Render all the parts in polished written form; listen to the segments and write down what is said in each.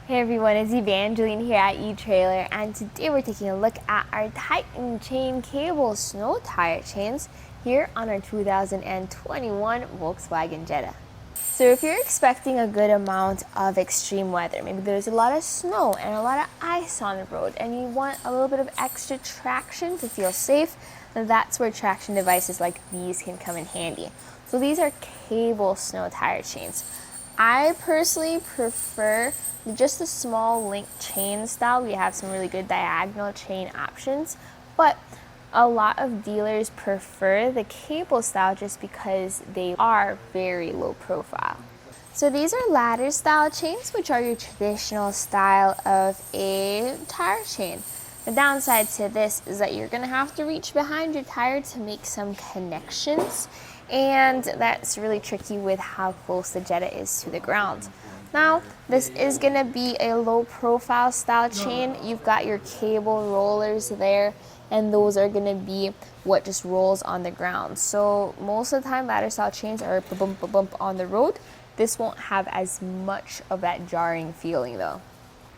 Hey everyone, it's Evangeline here at etrailer, and today we're taking a look at our Titan chain cable snow tire chains here on our 2021 Volkswagen Jetta. So if you're expecting a good amount of extreme weather, maybe there's a lot of snow and a lot of ice on the road and you want a little bit of extra traction to feel safe, then that's where traction devices like these can come in handy. So these are cable snow tire chains. I personally prefer just the small link chain style. We have some really good diagonal chain options, but a lot of dealers prefer the cable style just because they are very low profile. So these are ladder style chains, which are your traditional style of a tire chain. The downside to this is that you're going to have to reach behind your tire to make some connections, and that's really tricky with how close the Jetta is to the ground. Now, this is going to be a low profile style chain. You've got your cable rollers there, and those are going to be what just rolls on the ground. So most of the time, ladder style chains are bump bump on the road. This won't have as much of that jarring feeling though.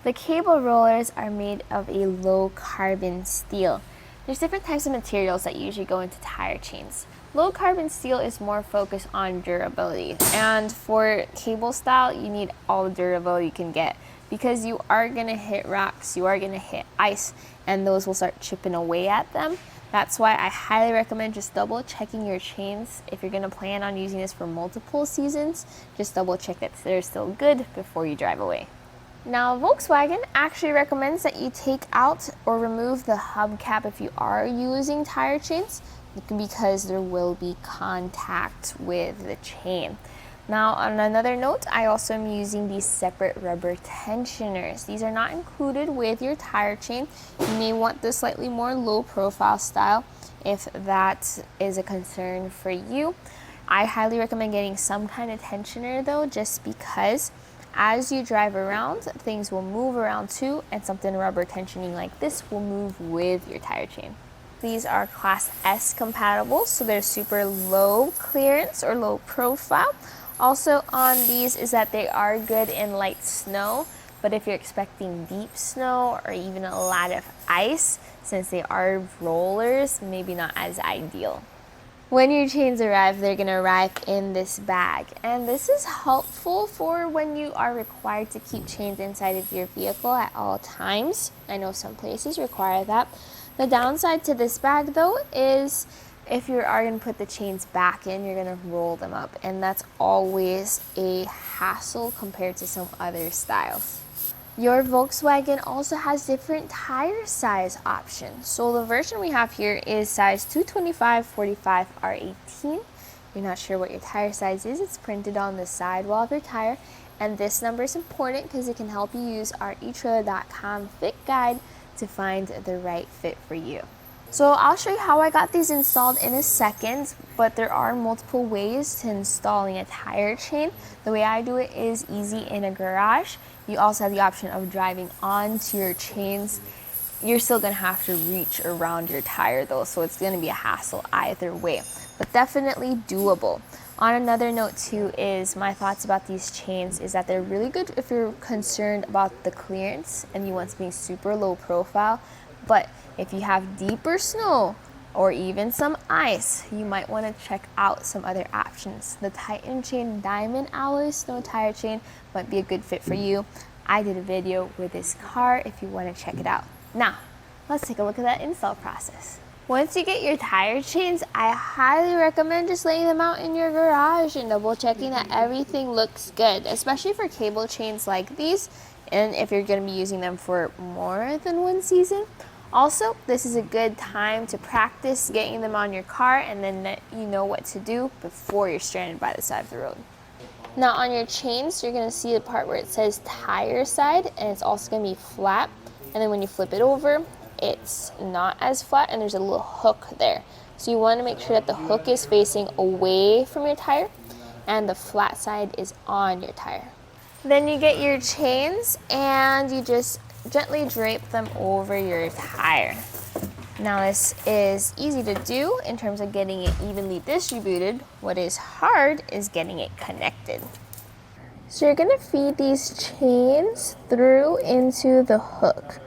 The cable rollers are made of a low carbon steel. There's different types of materials that usually go into tire chains. Low carbon steel is more focused on durability, and for cable style you need all the durability you can get because you are going to hit rocks, you are going to hit ice, and those will start chipping away at them. That's why I highly recommend just double checking your chains. If you're going to plan on using this for multiple seasons, just double check that they're still good before you drive away. Now, Volkswagen actually recommends that you take out or remove the hubcap if you are using tire chains, because there will be contact with the chain. Now, on another note, I also am using these separate rubber tensioners. These are not included with your tire chain. You may want the slightly more low profile style if that is a concern for you. I highly recommend getting some kind of tensioner though, just because as you drive around, things will move around too, and something rubber tensioning like this will move with your tire chain. These are Class S compatible, so they're super low clearance or low profile. Also on these is that they are good in light snow, but if you're expecting deep snow or even a lot of ice, since they are rollers, maybe not as ideal. When your chains arrive, they're going to arrive in this bag, and this is helpful for when you are required to keep chains inside of your vehicle at all times. I know some places require that. The downside to this bag though is if you are going to put the chains back in, you're going to roll them up, and that's always a hassle compared to some other styles. Your Volkswagen also has different tire size options. So the version we have here is size 225 45 R18. If you're not sure what your tire size is, it's printed on the sidewall of your tire, and this number is important because it can help you use our etrailer.com fit guide to find the right fit for you. So I'll show you how I got these installed in a second, but there are multiple ways to installing a tire chain. The way I do it is easy in a garage. You also have the option of driving onto your chains. You're still going to have to reach around your tire though, so it's going to be a hassle either way, but definitely doable. On another note too is my thoughts about these chains is that they're really good if you're concerned about the clearance and you want something super low profile, but if you have deeper snow or even some ice, you might want to check out some other options. The Titan Chain Diamond Alloy Snow Tire Chain might be a good fit for you. I did a video with this car if you want to check it out. Now, let's take a look at that install process. Once you get your tire chains, I highly recommend just laying them out in your garage and double checking that everything looks good, especially for cable chains like these, and if you're going to be using them for more than one season. Also, this is a good time to practice getting them on your car, and then you know what to do before you're stranded by the side of the road. Now on your chains, you're going to see the part where it says tire side, and it's also going to be flat, and then when you flip it over, it's not as flat, and there's a little hook there. So you want to make sure that the hook is facing away from your tire and the flat side is on your tire. Then you get your chains and you just gently drape them over your tire. Now this is easy to do in terms of getting it evenly distributed. What is hard is getting it connected. So you're gonna feed these chains through into the hook.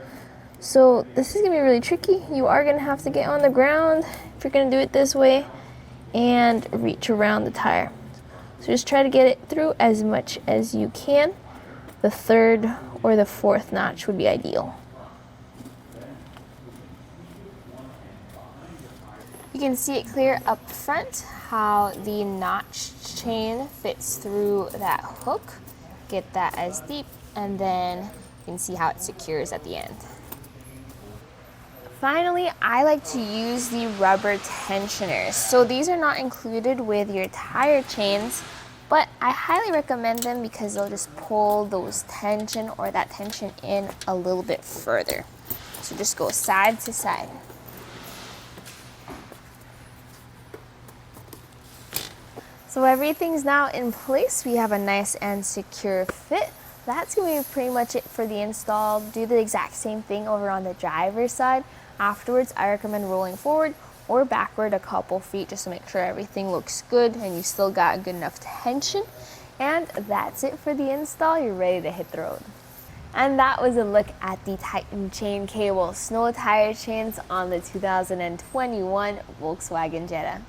So this is gonna be really tricky. You are gonna have to get on the ground if you're gonna do it this way and reach around the tire. So just try to get it through as much as you can. The third or the fourth notch would be ideal. You can see it clear up front how the notched chain fits through that hook. Get that as deep, and then you can see how it secures at the end. Finally, I like to use the rubber tensioners. So these are not included with your tire chains, but I highly recommend them because they'll just pull those tension or that tension in a little bit further. So just go side to side. So everything's now in place. We have a nice and secure fit. That's going to be pretty much it for the install. Do the exact same thing over on the driver's side. Afterwards, I recommend rolling forward or backward a couple feet just to make sure everything looks good and you still got good enough tension. And that's it for the install. You're ready to hit the road. And that was a look at the Titan chain cable snow tire chains on the 2021 Volkswagen Jetta.